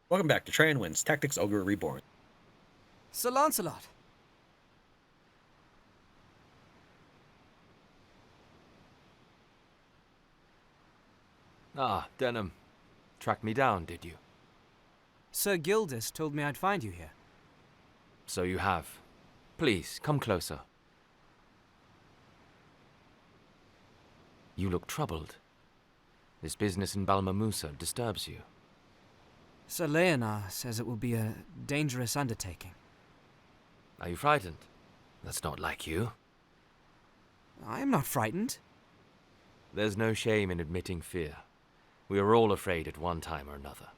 Welcome back to Tran Wins Tactics Ogre Reborn. Sir Lancelot. Ah, Denam. Tracked me down, did you? Sir Gildas told me I'd find you here. So you have. Please, come closer. You look troubled. This business in Balmamusa disturbs you. Sir Leonard says it will be a dangerous undertaking. Are you frightened? That's not like you. I am not frightened. There's no shame in admitting fear. We are all afraid at one time or another.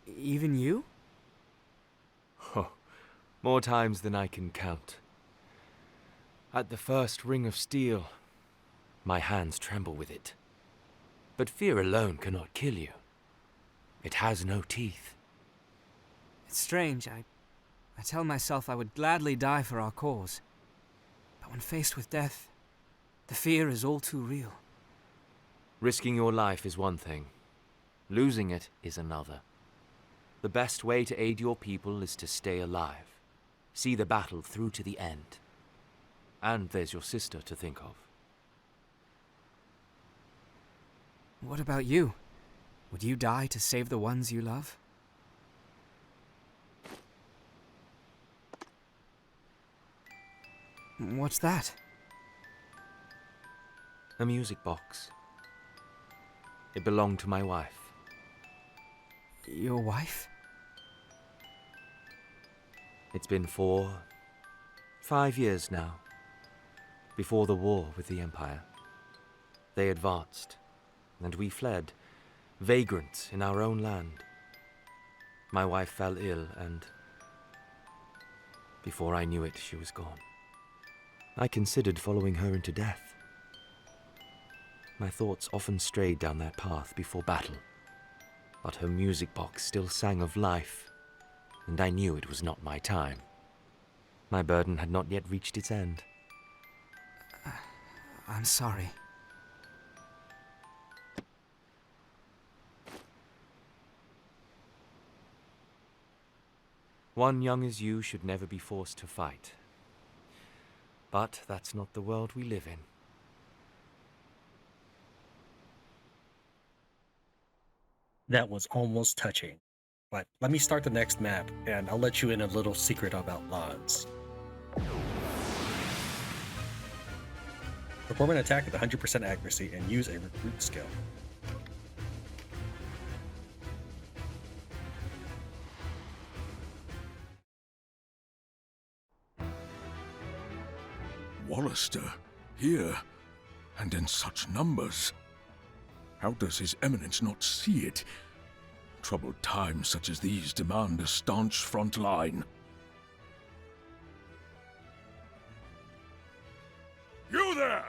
Even you? Oh, more times than I can count. At the first ring of steel, my hands tremble with it. But fear alone cannot kill you. It has no teeth. It's strange. I tell myself I would gladly die for our cause. But when faced with death, the fear is all too real. Risking your life is one thing. Losing it is another. The best way to aid your people is to stay alive. See the battle through to the end. And there's your sister to think of. What about you? Would you die to save the ones you love? What's that? A music box. It belonged to my wife. Your wife? It's been 5 years now. Before the war with the Empire. They advanced, and we fled, vagrants in our own land. My wife fell ill, and before I knew it, she was gone. I considered following her into death. My thoughts often strayed down that path before battle, but her music box still sang of life, and I knew it was not my time. My burden had not yet reached its end. I'm sorry. One young as you should never be forced to fight. But that's not the world we live in. That was almost touching. But let me start the next map, and I'll let you in a little secret about Lons. Perform an attack with 100% accuracy and use a recruit skill. Walister, here, and in such numbers. How does His Eminence not see it? Troubled times such as these demand a staunch front line. You there!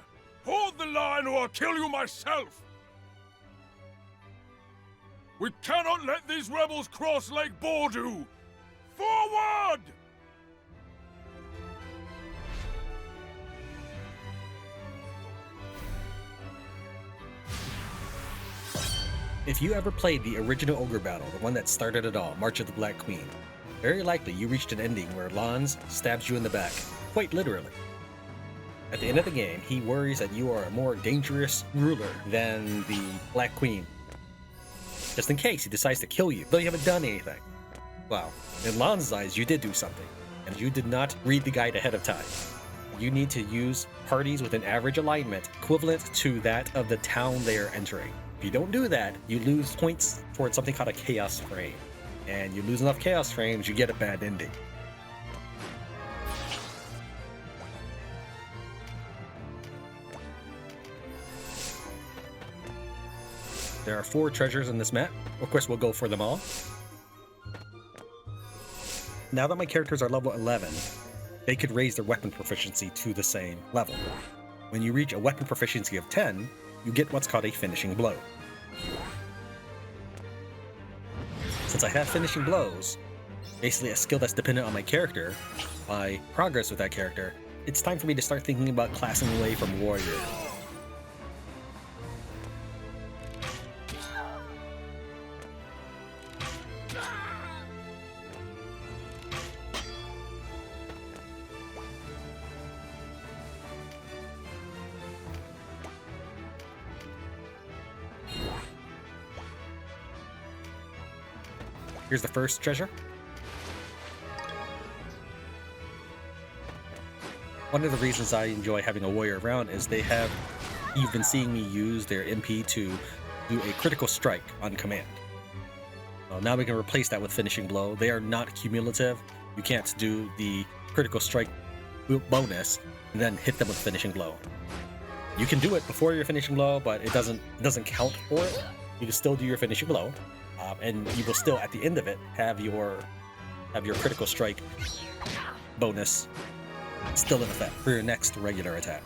Hold the line or I'll kill you myself! We cannot let these rebels cross Lake Bordu! Forward! If you ever played the original Ogre battle, the one that started it all, March of the Black Queen, very likely you reached an ending where Lons stabs you in the back, quite literally. At the end of the game, he worries that you are a more dangerous ruler than the Black Queen. Just in case he decides to kill you, though you haven't done anything. Well, in Lons' eyes, you did do something, and you did not read the guide ahead of time. You need to use parties with an average alignment equivalent to that of the town they are entering. If you don't do that, you lose points towards something called a chaos frame. And you lose enough chaos frames, you get a bad ending. There are 4 treasures in this map. Of course, we'll go for them all. Now that my characters are level 11, they could raise their weapon proficiency to the same level. When you reach a weapon proficiency of 10, you get what's called a finishing blow. Since I have finishing blows, basically a skill that's dependent on my character, my progress with that character, it's time for me to start thinking about classing away from warrior. Here's the first treasure. One of the reasons I enjoy having a warrior around is you've been seeing me use their MP to do a critical strike on command. Now we can replace that with finishing blow. They are not cumulative. You can't do the critical strike bonus and then hit them with finishing blow. You can do it before your finishing blow, but it doesn't count for it. You can still do your finishing blow, and you will still at the end of it have your critical strike bonus still in effect for your next regular attack.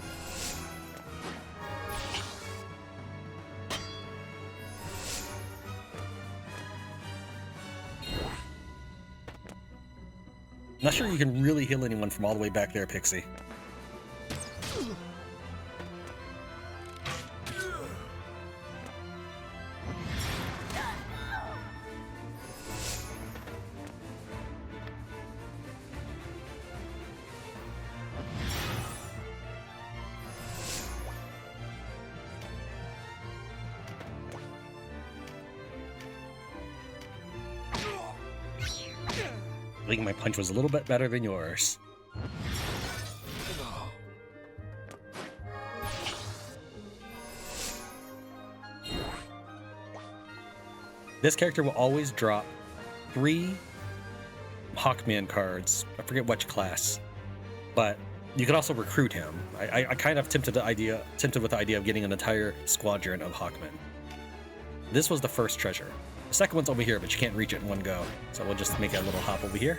Not sure you can really heal anyone from all the way back there, Pixie. I think my punch was a little bit better than yours. This character will always drop 3 Hawkman cards. I forget which class, but you can also recruit him. I kind of tempted with the idea of getting an entire squadron of Hawkmen. This was the first treasure. The second one's over here, but you can't reach it in one go. So we'll just make a little hop over here.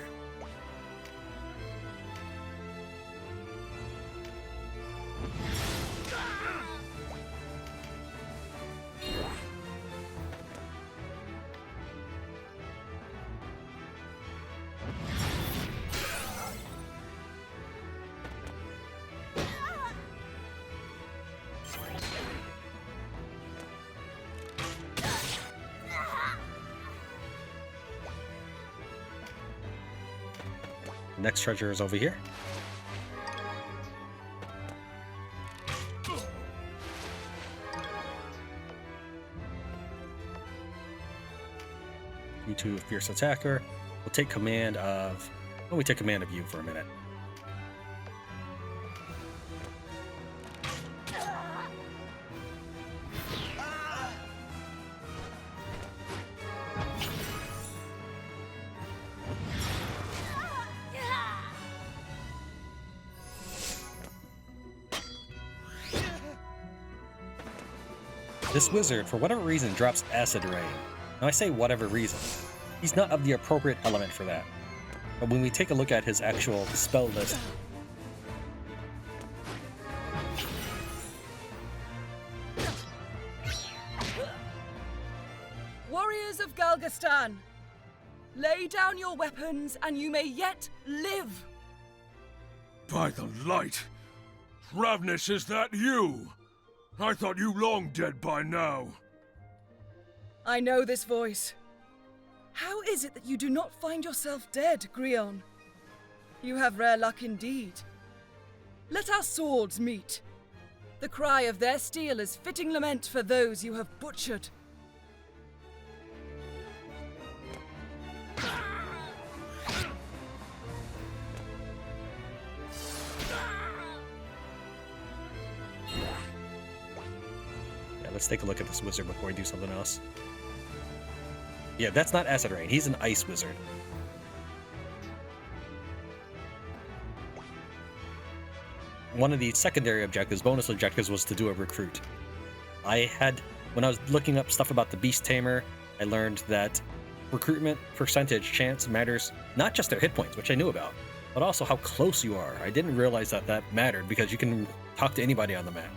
Next treasure is over here. You two, fierce attacker. We'll take command of. Well, we take command of you for a minute. This wizard, for whatever reason, drops acid rain. Now I say whatever reason. He's not of the appropriate element for that. But when we take a look at his actual spell list, Warriors of Galgastan, lay down your weapons and you may yet live. By the light! Ravnus, is that you? I thought you long dead by now. I know this voice. How is it that you do not find yourself dead, Grion? You have rare luck indeed. Let our swords meet. The cry of their steel is fitting lament for those you have butchered. let's take a look at this wizard before we do something else. Yeah, that's not Acid Rain. He's an ice wizard. One of the secondary objectives, bonus objectives, was to do a recruit. When I was looking up stuff about the Beast Tamer, I learned that recruitment percentage chance matters not just their hit points, which I knew about, but also how close you are. I didn't realize that that mattered because you can talk to anybody on the map.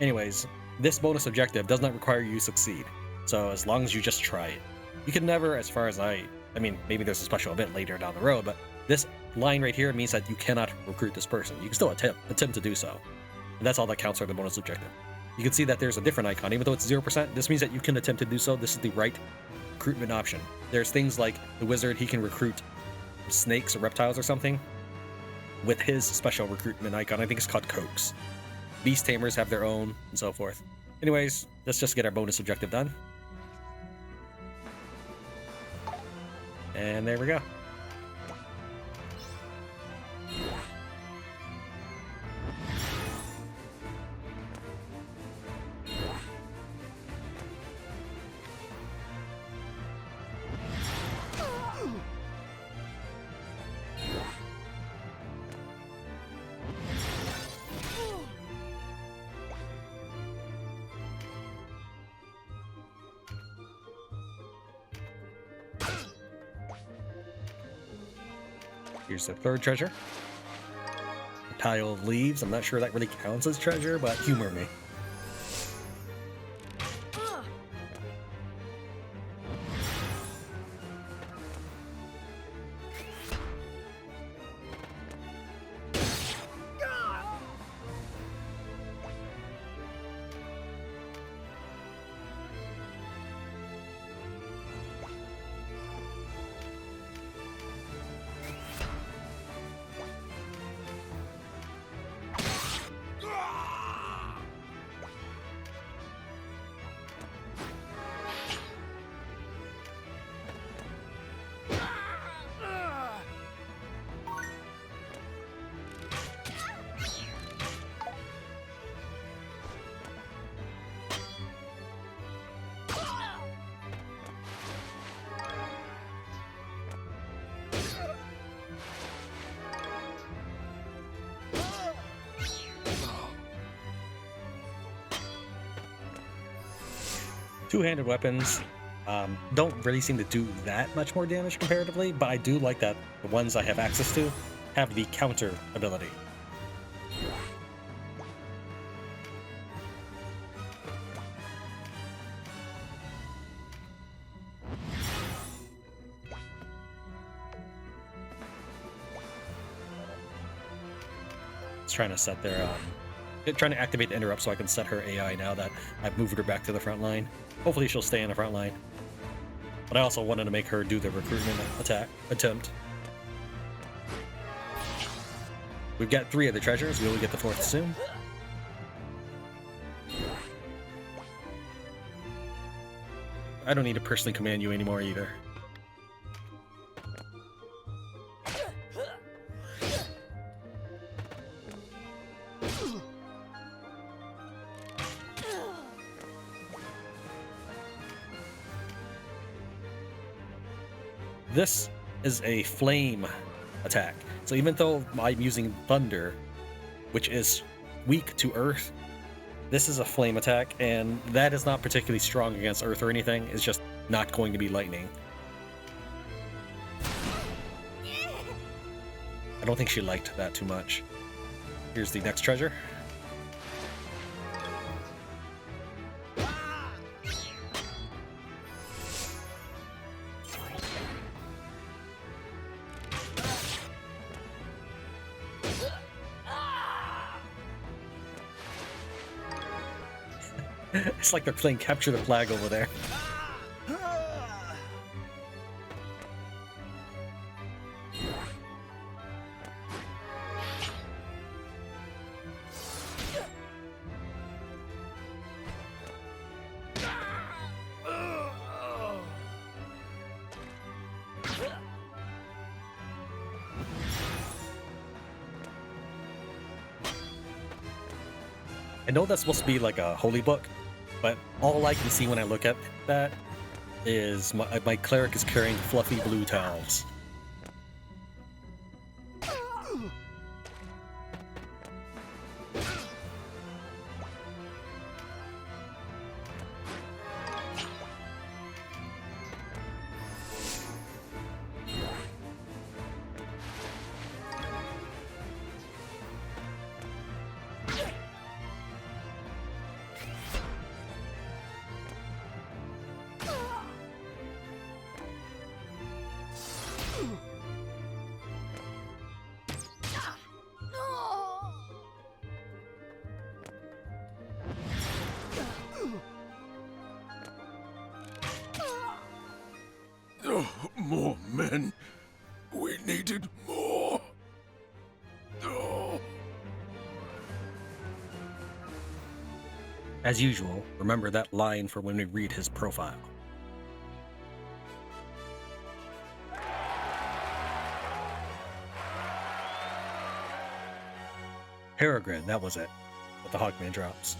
Anyways, this bonus objective does not require you to succeed, so as long as you just try it. You can never, as far as I mean, maybe there's a special event later down the road, but this line right here means that you cannot recruit this person. You can still attempt to do so. And that's all that counts for the bonus objective. You can see that there's a different icon. Even though it's 0%, this means that you can attempt to do so. This is the right recruitment option. There's things like the wizard, he can recruit snakes or reptiles or something with his special recruitment icon. I think it's called Coax. Beast Tamers have their own, and so forth. Anyways, let's just get our bonus objective done. And there we go. Here's the third treasure. A pile of leaves. I'm not sure that really counts as treasure, but humor me. Two-handed weapons don't really seem to do that much more damage comparatively, but I do like that the ones I have access to have the counter ability. It's trying to set their trying to activate the interrupt so I can set her AI now that I've moved her back to the front line. Hopefully she'll stay in the front line. But I also wanted to make her do the recruitment attempt. We've got 3 of the treasures. We will get the 4th soon. I don't need to personally command you anymore either. This is a flame attack. So even though I'm using thunder, which is weak to earth, this is a flame attack, and that is not particularly strong against earth or anything. It's just not going to be lightning. I don't think she liked that too much. Here's the next treasure. It's like they're playing capture the flag over there. I know that's supposed to be like a holy book, but all I can see when I look at that is my cleric is carrying fluffy blue towels. More men. We needed more. Oh. As usual, remember that line for when we read his profile. Peregrine, that was it. But the Hawkman drops.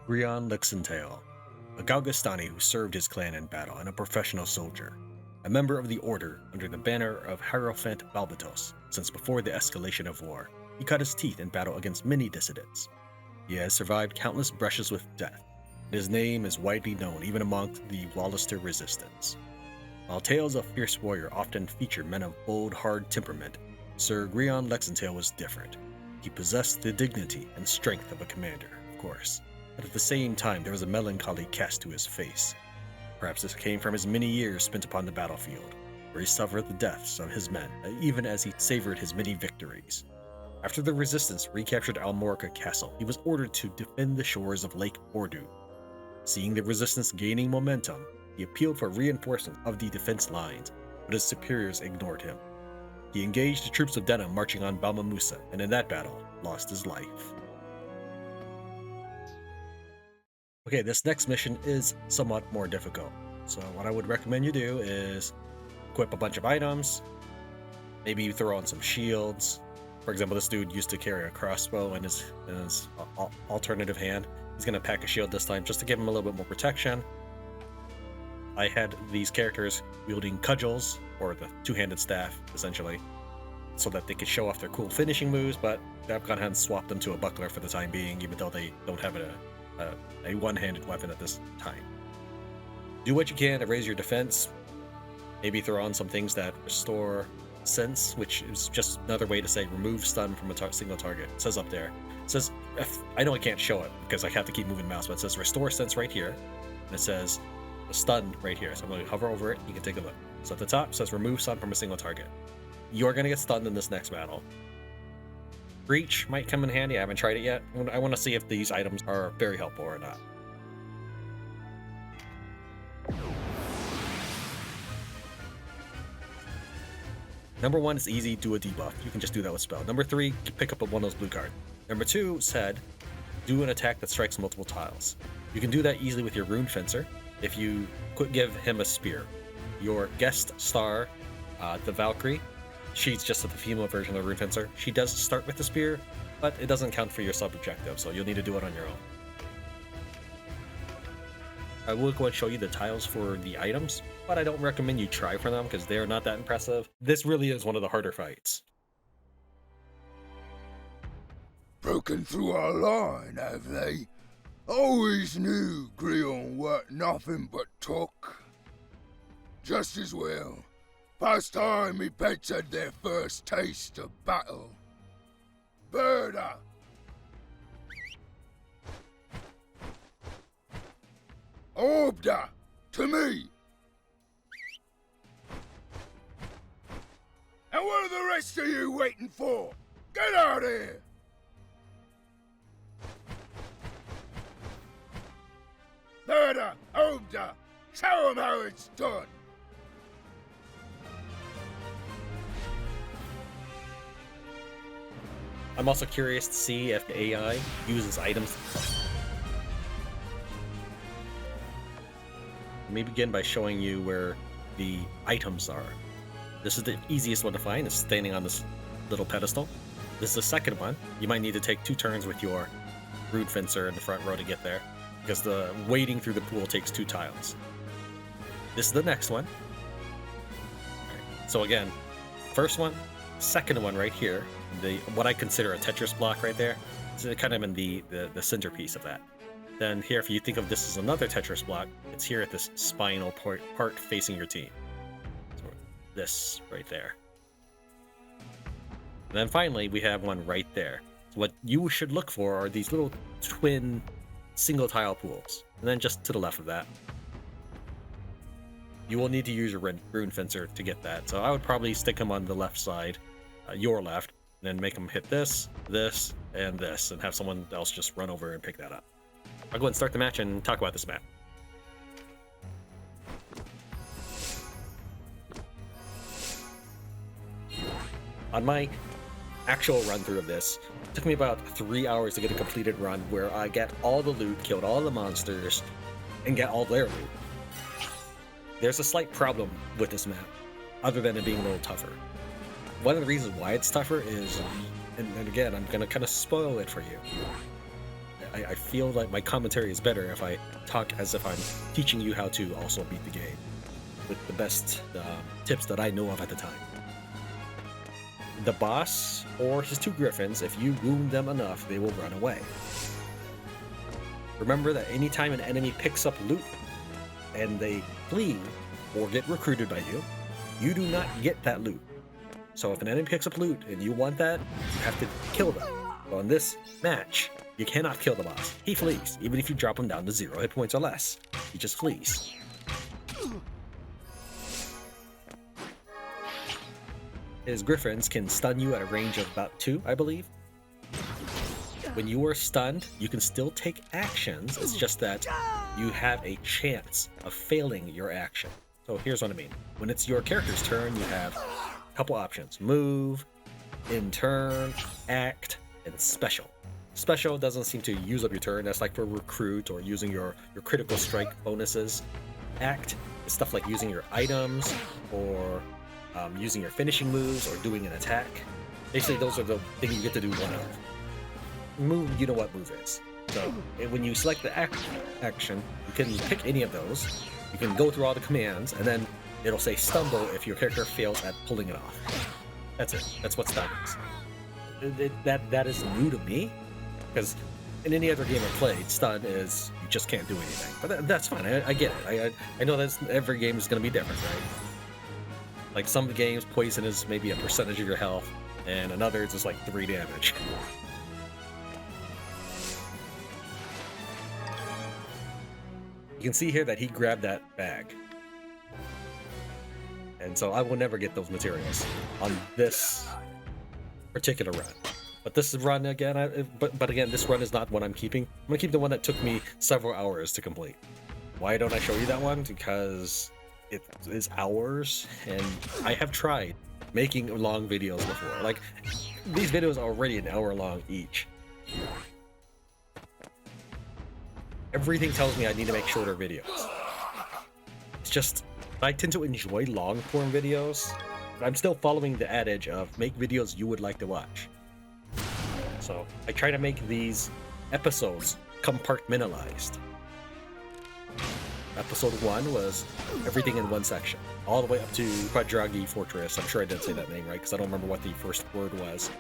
Grion Lixentail, a Galgastani who served his clan in battle and a professional soldier, a member of the Order under the banner of Hierophant Balbatos since before the escalation of war. He cut his teeth in battle against many dissidents. He has survived countless brushes with death, and his name is widely known even among the Walister resistance. While tales of fierce warrior often feature men of bold, hard temperament, Sir Grion Lexentail was different. He possessed the dignity and strength of a commander, of course, but at the same time there was a melancholy cast to his face. Perhaps this came from his many years spent upon the battlefield, where he suffered the deaths of his men, even as he savored his many victories. After the resistance recaptured Almorica Castle, he was ordered to defend the shores of Lake Bordu. Seeing the resistance gaining momentum, he appealed for reinforcement of the defense lines, but his superiors ignored him. He engaged the troops of Denam marching on Balmamusa, and in that battle, lost his life. Okay, this next mission is somewhat more difficult. So what I would recommend you do is equip a bunch of items, maybe you throw on some shields. For example, this dude used to carry a crossbow in his alternative hand. He's going to pack a shield this time just to give him a little bit more protection. I had these characters wielding cudgels, or the two-handed staff, essentially, so that they could show off their cool finishing moves, but I've gone ahead and swapped them to a buckler for the time being, even though they don't have a one-handed weapon at this time. Do what you can to raise your defense. Maybe throw on some things that restore sense, which is just another way to say remove stun from a single target. It says up there. It says, I know I can't show it because I have to keep moving the mouse, but it says restore sense right here, and it says stun right here. So I'm going to hover over it. You can take a look. So at the top it says remove stun from a single target. You're going to get stunned in this next battle. Breach might come in handy. I haven't tried it yet. I want to see if these items are very helpful or not. Number 1 is easy, do a debuff. You can just do that with spell. Number 3, pick up one of those blue cards. Number 2 said, do an attack that strikes multiple tiles. You can do that easily with your Rune Fencer. If you could give him a spear. Your guest star, the Valkyrie, she's just the female version of the Rune Fencer. She does start with the spear, but it doesn't count for your sub-objective, so you'll need to do it on your own. I will go and show you the tiles for the items, but I don't recommend you try for them because they're not that impressive. This really is one of the harder fights. Broken through our line, have they? Always knew Grion weren't nothing but talk. Just as well. Past time me pets had their first taste of battle. Bordu! Ogre! To me! And what are the rest of you waiting for? Get out of here! Bordu! Ogre! Show 'em how it's done! I'm also curious to see if the AI uses items. Let me begin by showing you where the items are. This is the easiest one to find. It's standing on this little pedestal. This is the second one. You might need to take 2 turns with your Rune Fencer in the front row to get there, because the wading through the pool takes 2 tiles. This is the next one. Right. So again, first one, second one right here, what I consider a Tetris block right there. It's kind of in the centerpiece of that. Then here, if you think of this as another Tetris block, it's here at this spinal part facing your team. So this right there. And then finally, we have one right there. So what you should look for are these little twin single tile pools. And then just to the left of that, you will need to use your Rune Fencer to get that. So I would probably stick them on the left side, your left, and then make them hit this, this, and this, and have someone else just run over and pick that up. I'll go ahead and start the match and talk about this map. On my actual run through of this, it took me about 3 hours to get a completed run where I got all the loot, killed all the monsters, and got all their loot. There's a slight problem with this map, other than it being a little tougher. One of the reasons why it's tougher is, and again, I'm gonna kind of spoil it for you. I feel like my commentary is better if I talk as if I'm teaching you how to also beat the game with the best tips that I know of at the time. The boss or his 2 griffins, if you wound them enough, they will run away. Remember that anytime an enemy picks up loot and they flee or get recruited by you, you do not get that loot. So if an enemy picks up loot and you want that, you have to kill them. So in this match, you cannot kill the boss. He flees, even if you drop him down to 0 hit points or less. He just flees. His griffins can stun you at a range of about 2, I believe. When you are stunned, you can still take actions. It's just that you have a chance of failing your action. So here's what I mean. When it's your character's turn, you have a couple options. Move, in turn, act, and special. Special doesn't seem to use up your turn. That's like for recruit or using your critical strike bonuses. Act is stuff like using your items or using your finishing moves or doing an attack. Basically, those are the things you get to do one of. Move, you know what move is. So when you select the action, you can pick any of those. You can go through all the commands, and then it'll say stumble if your character fails at pulling it off. That's it. That's what stun is. That is new to me, because in any other game I've played, stun is you just can't do anything. But that's fine. I get it. I know that every game is going to be different, right? Like some games, poison is maybe a percentage of your health, and another is just like 3 damage. You can see here that he grabbed that bag. And so I will never get those materials on this particular run. But this run again, but again, this run is not one I'm keeping. I'm gonna keep the one that took me several hours to complete. Why don't I show you that one? Because it is hours, and I have tried making long videos before. Like, these videos are already an hour long each. Everything tells me I need to make shorter videos. It's just, I tend to enjoy long-form videos, but I'm still following the adage of make videos you would like to watch. So I try to make these episodes compartmentalized. Episode 1 was everything in one section, all the way up to Quadragi Fortress. I'm sure I didn't say that name right, because I don't remember what the first word was.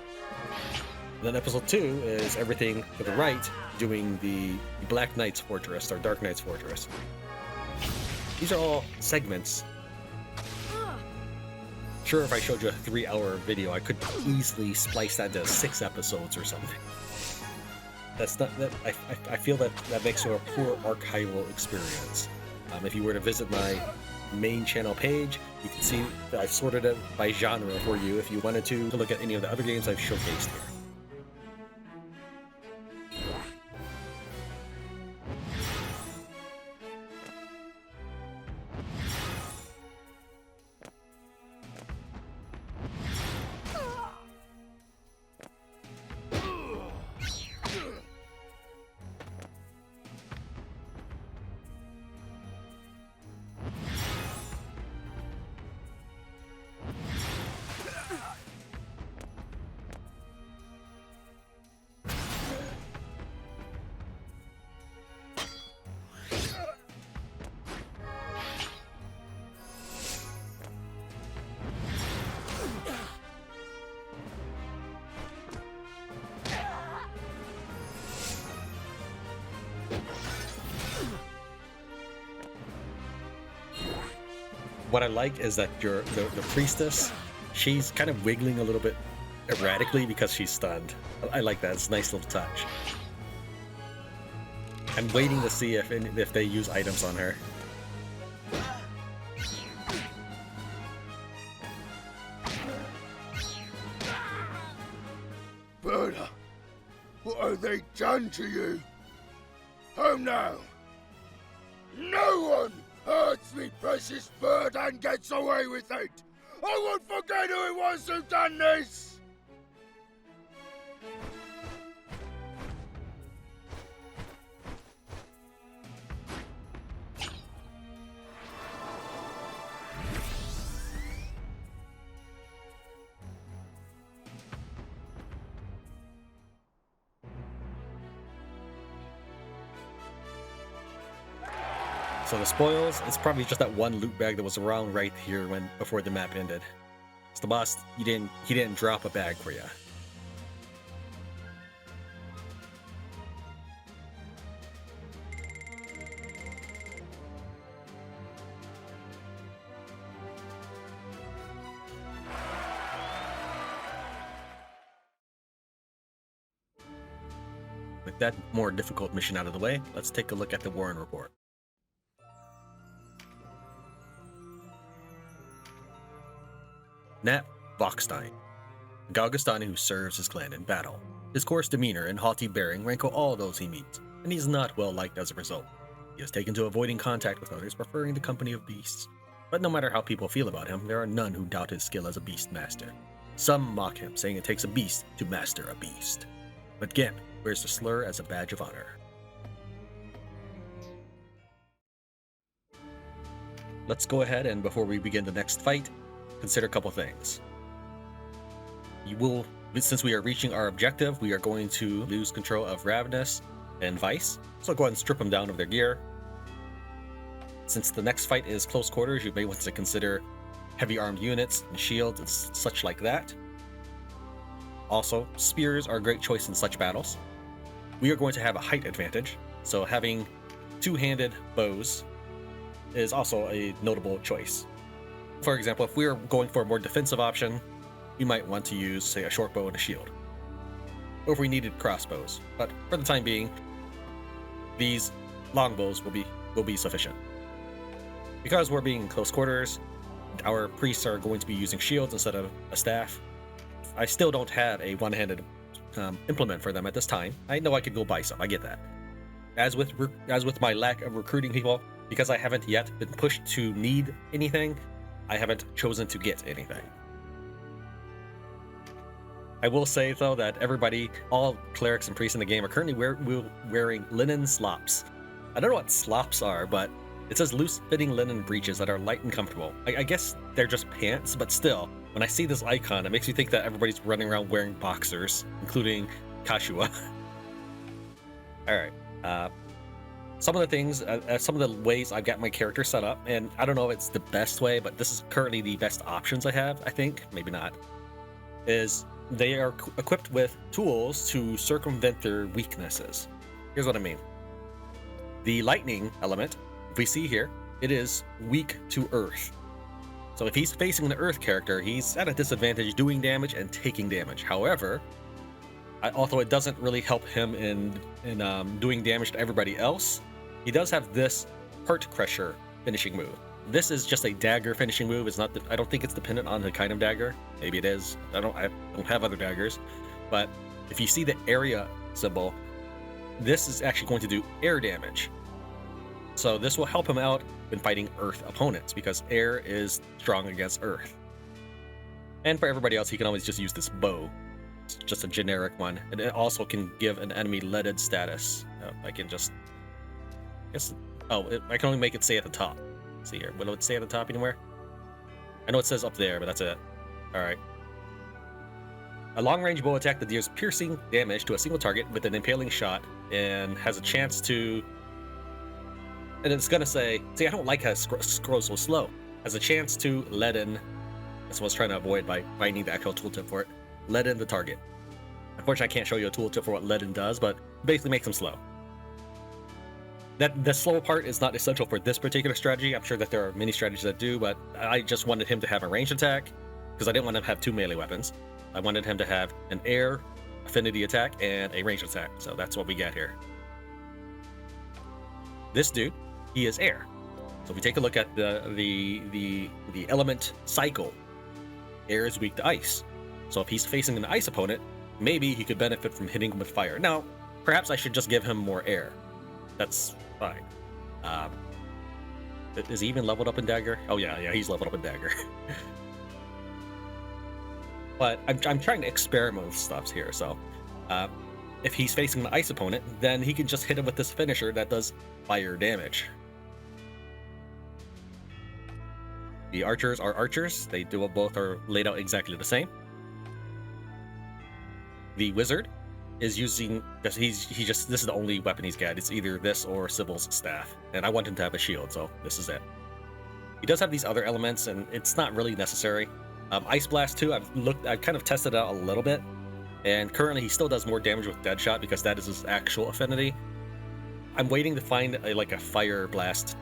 And then episode 2 is everything to the right, doing the Black Knight's Fortress, or Dark Knight's Fortress. These are all segments. Sure, if I showed you a 3-hour video, I could easily splice that into 6 episodes or something. That's not that. I feel that makes for a poor archival experience. If you were to visit my main channel page, you can see that I've sorted it by genre for you if you wanted to look at any of the other games I've showcased here. What I like is that the priestess, she's kind of wiggling a little bit erratically because she's stunned. I like that. It's a nice little touch. I'm waiting to see if they use items on her. Bordu, what have they done to you? Home now! No one hurts me precious bird and gets away with it! I won't forget who it was who done this! So the spoils, it's probably just that one loot bag that was around right here before the map ended. It's the boss, he didn't drop a bag for you. With that more difficult mission out of the way, let's take a look at the Warren report. Nat Voxstein, a Galgastani who serves his clan in battle. His coarse demeanor and haughty bearing rankle all those he meets, and he's not well liked as a result. He has taken to avoiding contact with others, preferring the company of beasts. But no matter how people feel about him, there are none who doubt his skill as a beast master. Some mock him, saying it takes a beast to master a beast. But Gimp wears the slur as a badge of honor. Let's go ahead and before we begin the next fight, consider a couple things. Since we are reaching our objective, we are going to lose control of Ravenous and Vice, so go ahead and strip them down of their gear. Since the next fight is close quarters, you may want to consider heavy armed units and shields and such like that. Also, spears are a great choice in such battles. We are going to have a height advantage, so having two-handed bows is also a notable choice. For example, if we're going for a more defensive option, we might want to use, say, a short bow and a shield. Or if we needed crossbows. But for the time being, these longbows will be sufficient. Because we're being in close quarters, our priests are going to be using shields instead of a staff. I still don't have a one-handed implement for them at this time. I know I could go buy some, I get that. As with my lack of recruiting people, because I haven't yet been pushed to need anything, I haven't chosen to get anything. I will say, though, that all clerics and priests in the game are currently wearing linen slops. I don't know what slops are, but it says loose-fitting linen breeches that are light and comfortable. I guess they're just pants, but still, when I see this icon, it makes me think that everybody's running around wearing boxers, including Kashua. Alright, some of the things, some of the ways I've got my character set up, and I don't know if it's the best way, but this is currently the best options I have, I think, maybe not, is they are equipped with tools to circumvent their weaknesses. Here's what I mean. The lightning element, if we see here, it is weak to earth. So if he's facing the earth character, he's at a disadvantage doing damage and taking damage. However, although it doesn't really help him in doing damage to everybody else, he does have this Heart Crusher finishing move. This is just a dagger finishing move. It's not. I don't think it's dependent on the kind of dagger. Maybe it is. I don't have other daggers. But if you see the area symbol, this is actually going to do air damage. So this will help him out when fighting earth opponents because air is strong against earth. And for everybody else, he can always just use this bow. It's just a generic one. And it also can give an enemy leaded status. I can just... I can only make it say at the top. Let's see here. Will it say at the top anywhere? I know it says up there, but that's it. Alright. A long-range bow attack that deals piercing damage to a single target with an impaling shot and has a chance to... And it's gonna say... See, I don't like how it scrolls so slow. Has a chance to leaden... That's what I was trying to avoid by finding the actual tooltip for it. Leaden the target. Unfortunately, I can't show you a tooltip for what leaden does, but basically makes them slow. The slow part is not essential for this particular strategy. I'm sure that there are many strategies that do, but I just wanted him to have a ranged attack because I didn't want him to have two melee weapons. I wanted him to have an air affinity attack and a ranged attack. So that's what we got here. This dude, he is air. So if we take a look at the element cycle, air is weak to ice. So if he's facing an ice opponent, maybe he could benefit from hitting him with fire. Now, perhaps I should just give him more air. that's fine. Is he even leveled up in Dagger? Oh yeah, he's leveled up in Dagger. But I'm trying to experiment with stuff here, so if he's facing the ice opponent, then he can just hit him with this finisher that does fire damage. The archers are archers. They both are laid out exactly the same. The wizard is using, this is the only weapon he's got. It's either this or Sybil's staff, and I want him to have a shield, so this is it. He does have these other elements, and it's not really necessary. Ice Blast too, I've kind of tested it out a little bit, and currently he still does more damage with Deadshot because that is his actual affinity. I'm waiting to find like a Fire Blast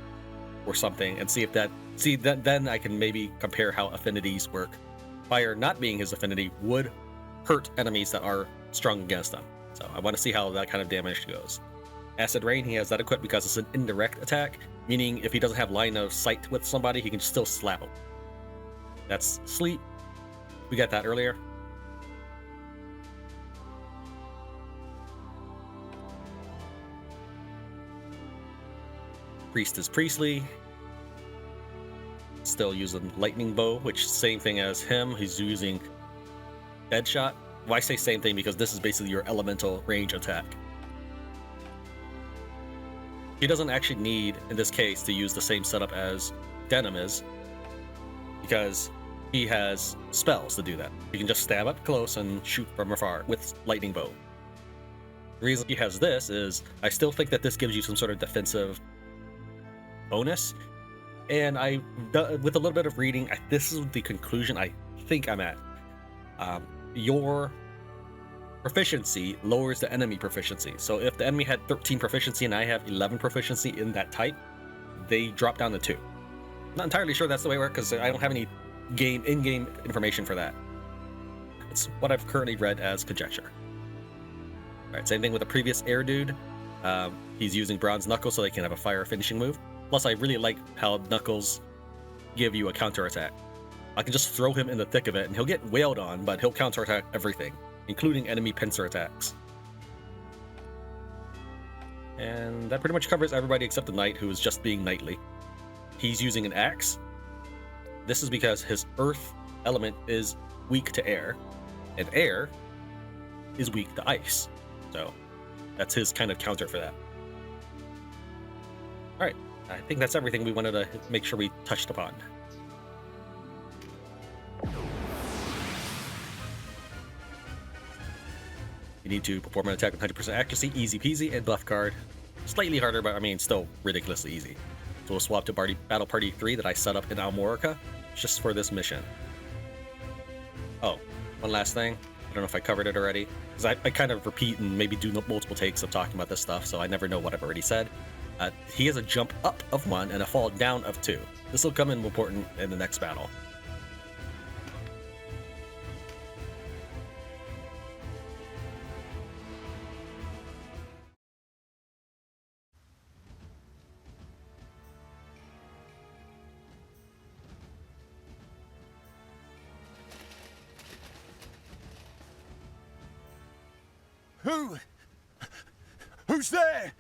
or something and see if then I can maybe compare how affinities work. Fire not being his affinity would hurt enemies that are strong against them. So I want to see how that kind of damage goes. Acid Rain, he has that equipped because it's an indirect attack, meaning if he doesn't have line of sight with somebody, he can still slap them. That's Sleep. We got that earlier. Priest is Priestly. Still using Lightning Bow, which same thing as him. He's using Deadshot. Well, I say same thing because this is basically your elemental range attack. He doesn't actually need, in this case, to use the same setup as Denam is, because he has spells to do that. You can just stab up close and shoot from afar with Lightning Bow. The reason he has this is I still think that this gives you some sort of defensive bonus, and with a little bit of reading, this is the conclusion I think I'm at. Your proficiency lowers the enemy proficiency. So if the enemy had 13 proficiency and I have 11 proficiency in that type, they drop down to 2. Not entirely sure that's the way it works because I don't have any in-game information for that. It's what I've currently read as conjecture. Alright, same thing with the previous air dude. He's using Bronze Knuckles so they can have a fire finishing move. Plus, I really like how Knuckles give you a counterattack. I can just throw him in the thick of it, and he'll get wailed on, but he'll counterattack everything, including enemy pincer attacks. And that pretty much covers everybody except the Knight, who is just being knightly. He's using an axe. This is because his earth element is weak to air, and air is weak to ice. So that's his kind of counter for that. Alright, I think that's everything we wanted to make sure we touched upon. You need to perform an attack with 100% accuracy, easy peasy, and buff card. Slightly harder, but I mean, still ridiculously easy. So we'll swap to Battle Party 3 that I set up in Almorica, just for this mission. Oh, one last thing. I don't know if I covered it already, because I kind of repeat and maybe do multiple takes of talking about this stuff, so I never know what I've already said. He has a jump up of 1 and a fall down of 2. This will come in important in the next battle. Who's there?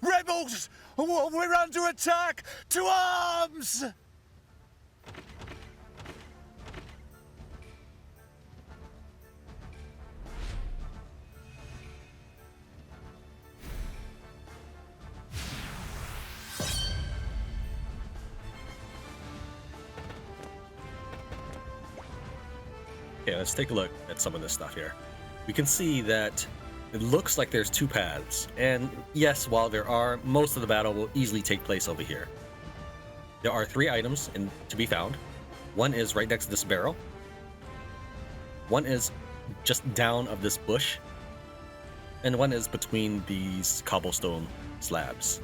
Rebels! We're under attack! To arms! Okay, let's take a look at some of this stuff here. We can see that it looks like there's 2 paths, and yes, while there are, most of the battle will easily take place over here. There are 3 items to be found. One is right next to this barrel. One is just down of this bush. And one is between these cobblestone slabs.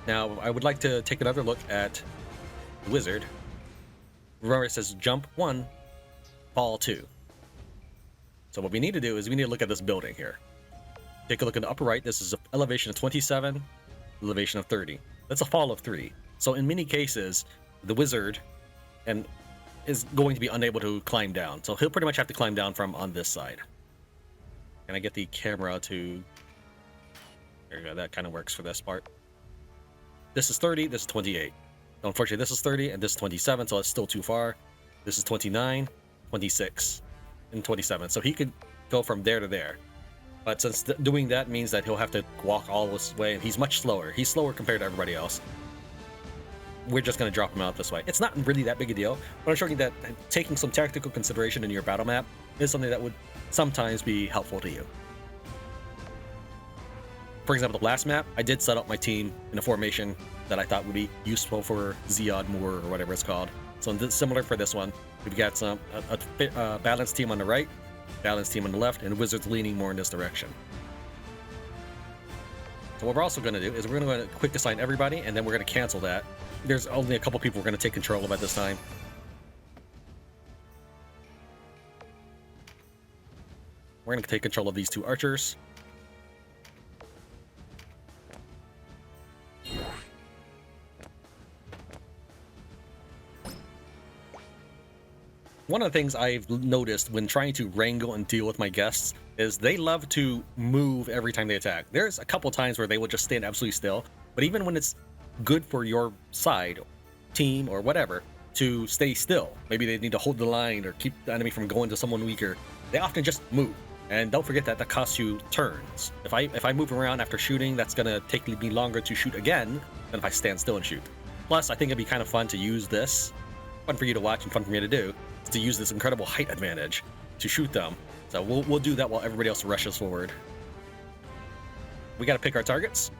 Now, I would like to take another look at the wizard. Remember, it says jump 1, fall 2. So what we need to do is we need to look at this building here. Take a look in the upper right. This is an elevation of 27, elevation of 30. That's a fall of 3. So in many cases, the wizard is going to be unable to climb down. So he'll pretty much have to climb down from on this side. Can I get the camera to... There you go, that kind of works for this part. This is 30, this is 28. Unfortunately, this is 30 and this is 27, so it's still too far. This is 29, 26, and 27. So he could go from there to there. But since doing that means that he'll have to walk all this way, and he's much slower. He's slower compared to everybody else. We're just going to drop him out this way. It's not really that big a deal, but I'm showing you that taking some tactical consideration in your battle map is something that would sometimes be helpful to you. For example, the last map, I did set up my team in a formation that I thought would be useful for Xeod Moor or whatever it's called. So similar for this one, we've got a balanced team on the right, balanced team on the left, and Wizards leaning more in this direction. So what we're also going to do is we're going to quick assign everybody, and then we're going to cancel that. There's only a couple people we're going to take control of at this time. We're going to take control of these two archers. One of the things I've noticed when trying to wrangle and deal with my guests is they love to move every time they attack. There's a couple times where they will just stand absolutely still, but even when it's good for your side, team, or whatever, to stay still, maybe they need to hold the line or keep the enemy from going to someone weaker, they often just move. And don't forget that costs you turns. If I move around after shooting, that's going to take me longer to shoot again than if I stand still and shoot. Plus, I think it'd be kind of fun to use this, fun for you to watch and fun for me to do, to use this incredible height advantage to shoot them. So we'll do that while everybody else rushes forward. We got to pick our targets.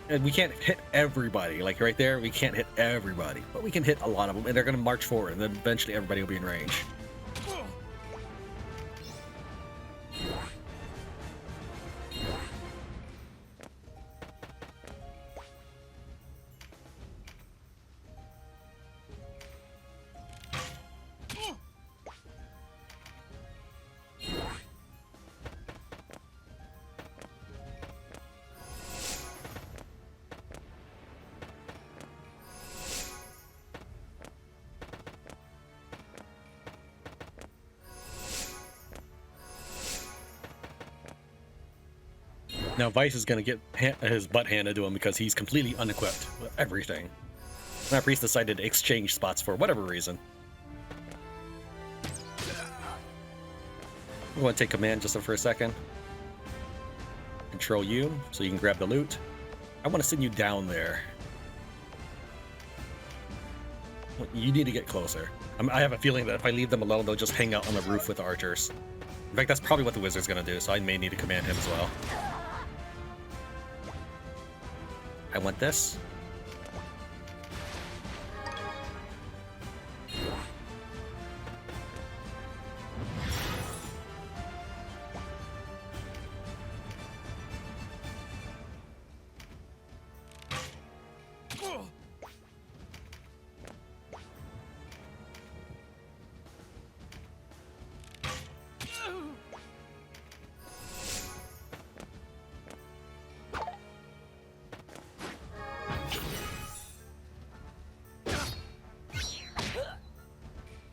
And we can't hit everybody. Like right there, we can't hit everybody. But we can hit a lot of them, and they're going to march forward, and then eventually everybody will be in range. Now Vice is going to get his butt handed to him because he's completely unequipped with everything. That priest decided to exchange spots for whatever reason. I'm going to take command just for a second. Control you so you can grab the loot. I want to send you down there. You need to get closer. I have a feeling that if I leave them alone, they'll just hang out on the roof with the archers. In fact, that's probably what the wizard's going to do, so I may need to command him as well. I want this.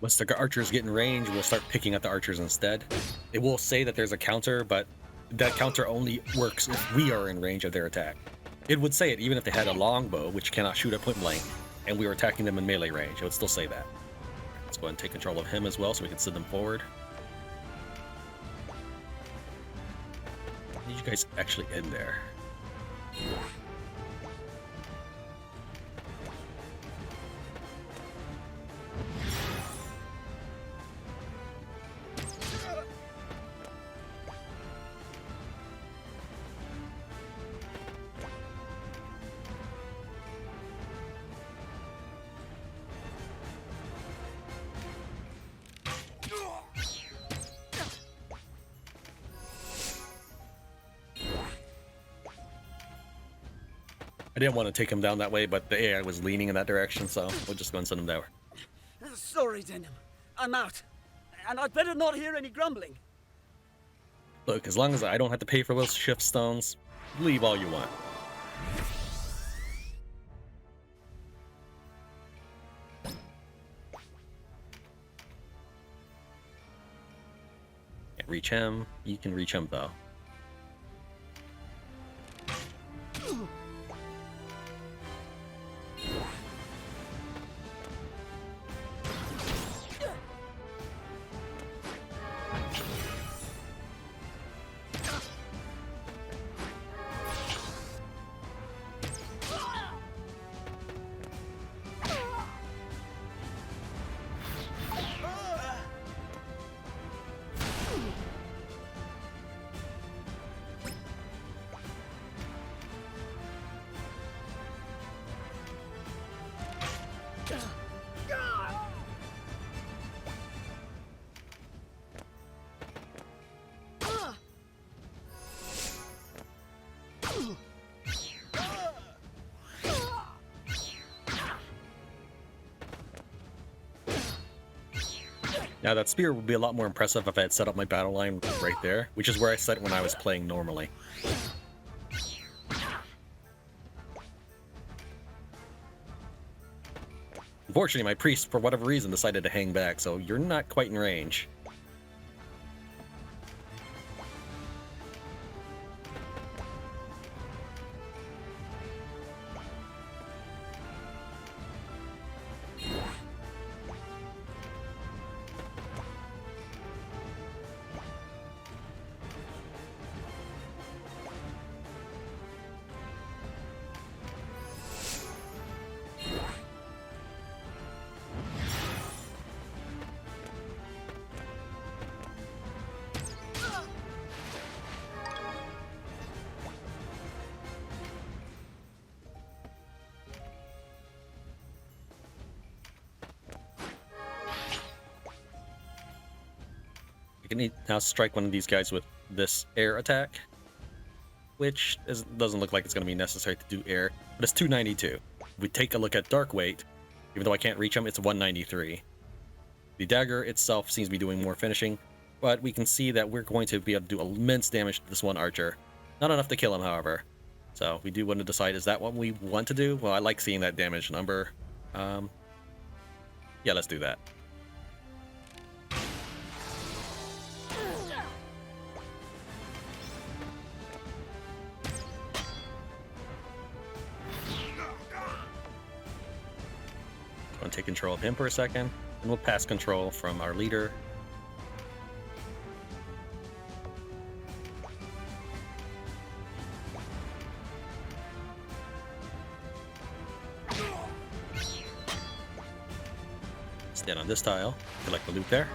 Once the archers get in range, we'll start picking at the archers instead. It will say that there's a counter, but that counter only works if we are in range of their attack. It would say it even if they had a longbow, which cannot shoot at point blank, and we were attacking them in melee range. It would still say that. Let's go ahead and take control of him as well so we can send them forward. I need you guys actually in there. I didn't want to take him down that way, but the AI was leaning in that direction, so we'll just go and send him there. Sorry, Denam. I'm out. And I'd better not hear any grumbling. Look, as long as I don't have to pay for those shift stones, leave all you want. Can't reach him. You can reach him, though. Now that spear would be a lot more impressive if I had set up my battle line right there, which is where I set it when I was playing normally. Unfortunately, my priest, for whatever reason, decided to hang back, so you're not quite in range. I can now strike one of these guys with this air attack, which doesn't look like it's going to be necessary to do air, but it's 292. If we take a look at Dark Weight, even though I can't reach him, it's 193. The dagger itself seems to be doing more finishing, but we can see that we're going to be able to do immense damage to this one archer. Not enough to kill him, however. So we do want to decide, is that what we want to do? Well, I like seeing that damage number. Yeah, let's do that. Going to take control of him for a second, and we'll pass control from our leader. Stand on this tile, collect the loot there.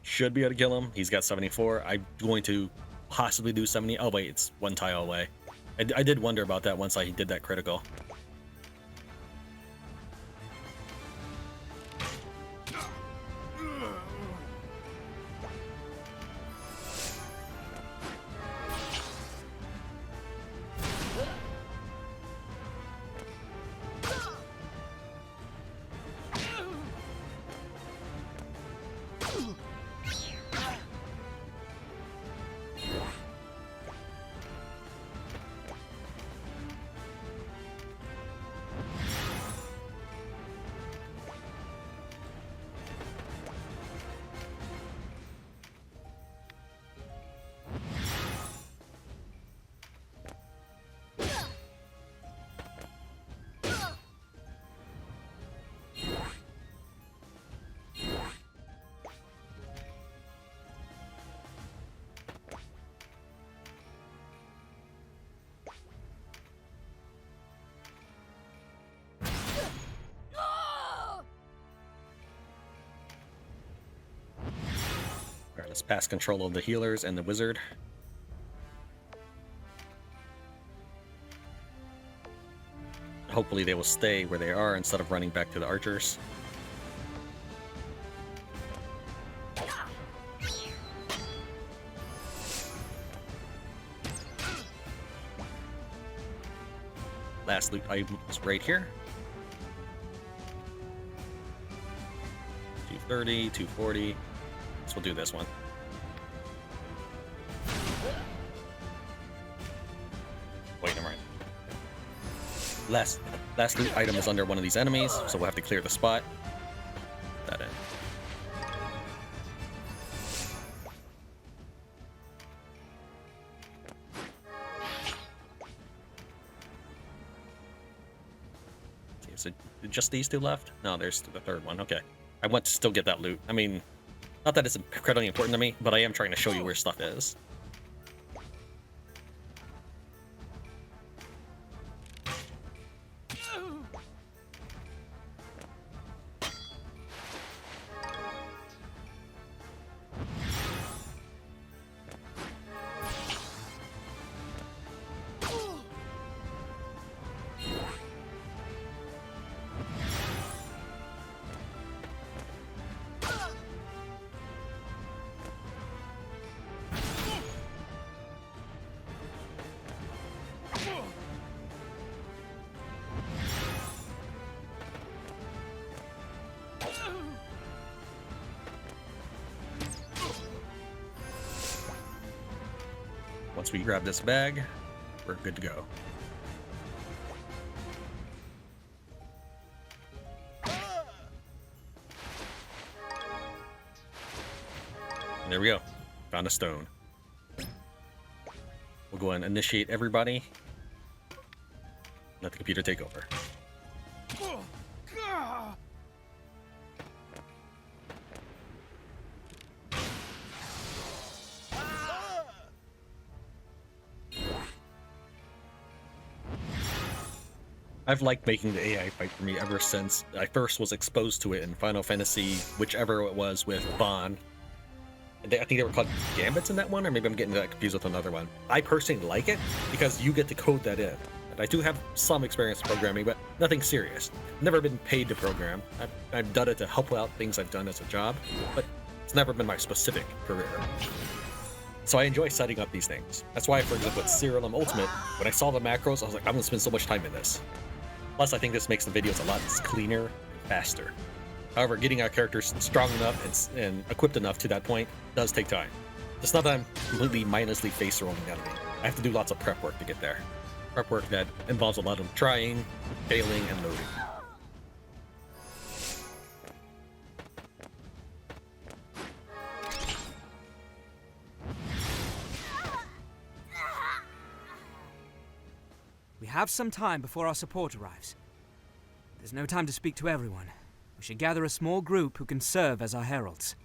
Should be able to kill him. He's got 74. I'm going to possibly do 70. Oh wait, it's one tile away. I did wonder about that once I did that critical. Let's pass control of the healers and the wizard. Hopefully they will stay where they are instead of running back to the archers. Last loot item is right here. 230, 240. So we'll do this one. Wait, never mind. Last loot item is under one of these enemies, so we'll have to clear the spot. Put that in. Okay, so just these two left? No, there's the third one. Okay. I want to still get that loot. I mean, not that it's incredibly important to me, but I am trying to show you where stuff is. Once we grab this bag, we're good to go. And there we go. Found a stone. We'll go and initiate everybody. Let the computer take over. I've liked making the AI fight for me ever since I first was exposed to it in Final Fantasy, whichever it was with Bon. I think they were called Gambits in that one, or maybe I'm getting that confused with another one. I personally like it because you get to code that in. And I do have some experience programming, but nothing serious. Never been paid to program. I've done it to help out things I've done as a job, but it's never been my specific career. So I enjoy setting up these things. That's why, for example, with Serial Ultimate, when I saw the macros, I was like, I'm gonna spend so much time in this. Plus, I think this makes the videos a lot cleaner and faster. However, getting our characters strong enough and equipped enough to that point does take time. It's not that I'm completely mindlessly face rolling enemy. I have to do lots of prep work to get there. Prep work that involves a lot of trying, failing, and loading. We have some time before our support arrives. There's no time to speak to everyone. We should gather a small group who can serve as our heralds.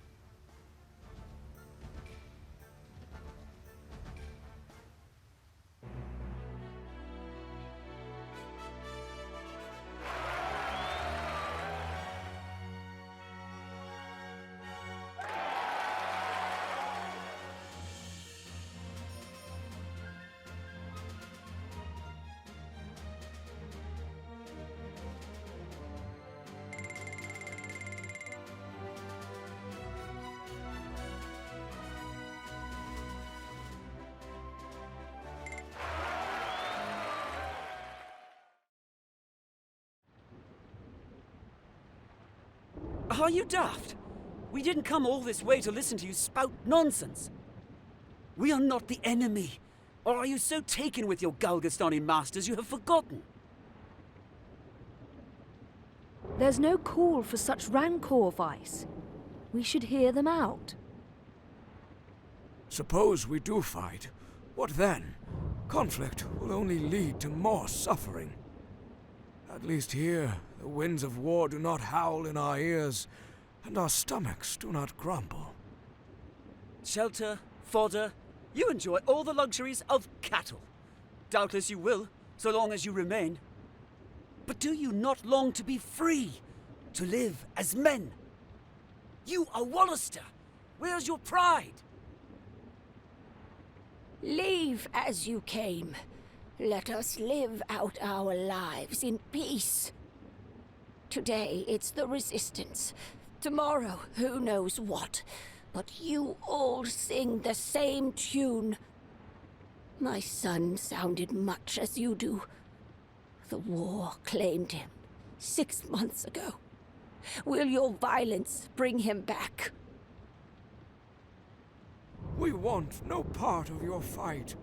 Are you daft? We didn't come all this way to listen to you spout nonsense. We are not the enemy. Or are you so taken with your Galgastani masters you have forgotten? There's no call for such rancor, Vice. We should hear them out. Suppose we do fight. What then? Conflict will only lead to more suffering. At least here, the winds of war do not howl in our ears, and our stomachs do not grumble. Shelter, fodder, you enjoy all the luxuries of cattle. Doubtless you will, so long as you remain. But do you not long to be free, to live as men? You are Walister. Where's your pride? Leave as you came. Let us live out our lives in peace. Today it's the Resistance. Tomorrow, who knows what. But you all sing the same tune. My son sounded much as you do. The war claimed him 6 months ago. Will your violence bring him back? We want no part of your fight.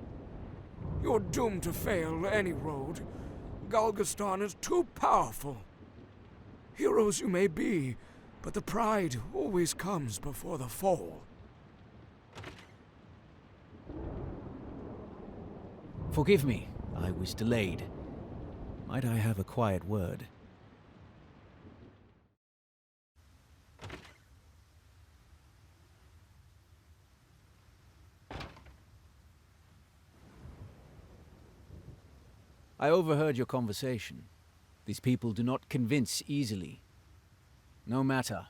You're doomed to fail any road. Galgastan is too powerful. Heroes you may be, but the pride always comes before the fall. Forgive me, I was delayed. Might I have a quiet word? I overheard your conversation. These people do not convince easily. No matter.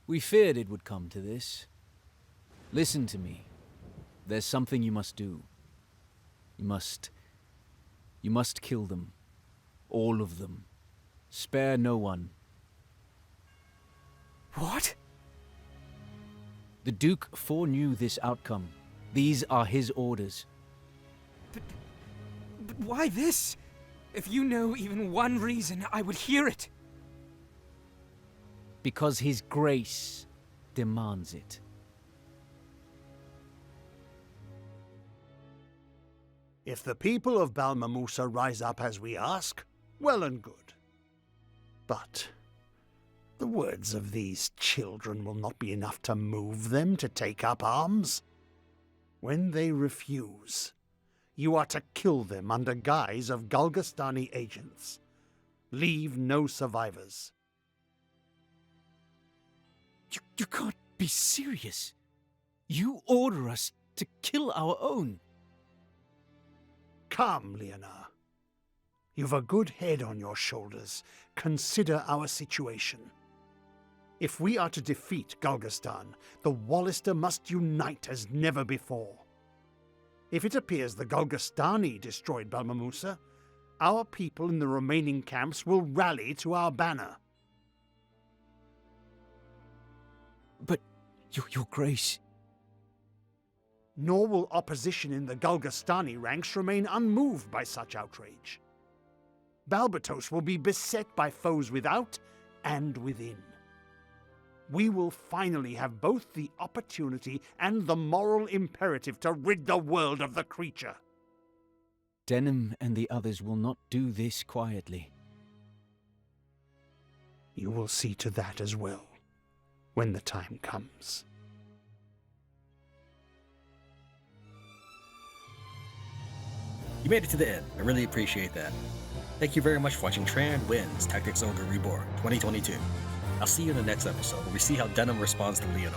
We feared it would come to this. Listen to me. There's something you must do. You must kill them. All of them. Spare no one. What? The Duke foreknew this outcome. These are his orders. But why this? If you know even one reason, I would hear it. Because his grace demands it. If the people of Balmamusa rise up as we ask, well and good. But the words of these children will not be enough to move them to take up arms. When they refuse, you are to kill them under guise of Galgastani agents. Leave no survivors. You can't be serious. You order us to kill our own. Come, Leonard. You've a good head on your shoulders. Consider our situation. If we are to defeat Galgastan, the Walister must unite as never before. If it appears the Galgastani destroyed Balmamusa, our people in the remaining camps will rally to our banner. But, Your Grace... Nor will opposition in the Galgastani ranks remain unmoved by such outrage. Balbatos will be beset by foes without and within. We will finally have both the opportunity and the moral imperative to rid the world of the creature. Denam and the others will not do this quietly. You will see to that as well, when the time comes. You made it to the end. I really appreciate that. Thank you very much for watching Tran Wins Tactics Ogre Reborn 2022. I'll see you in the next episode where we see how Denam responds to Leonard.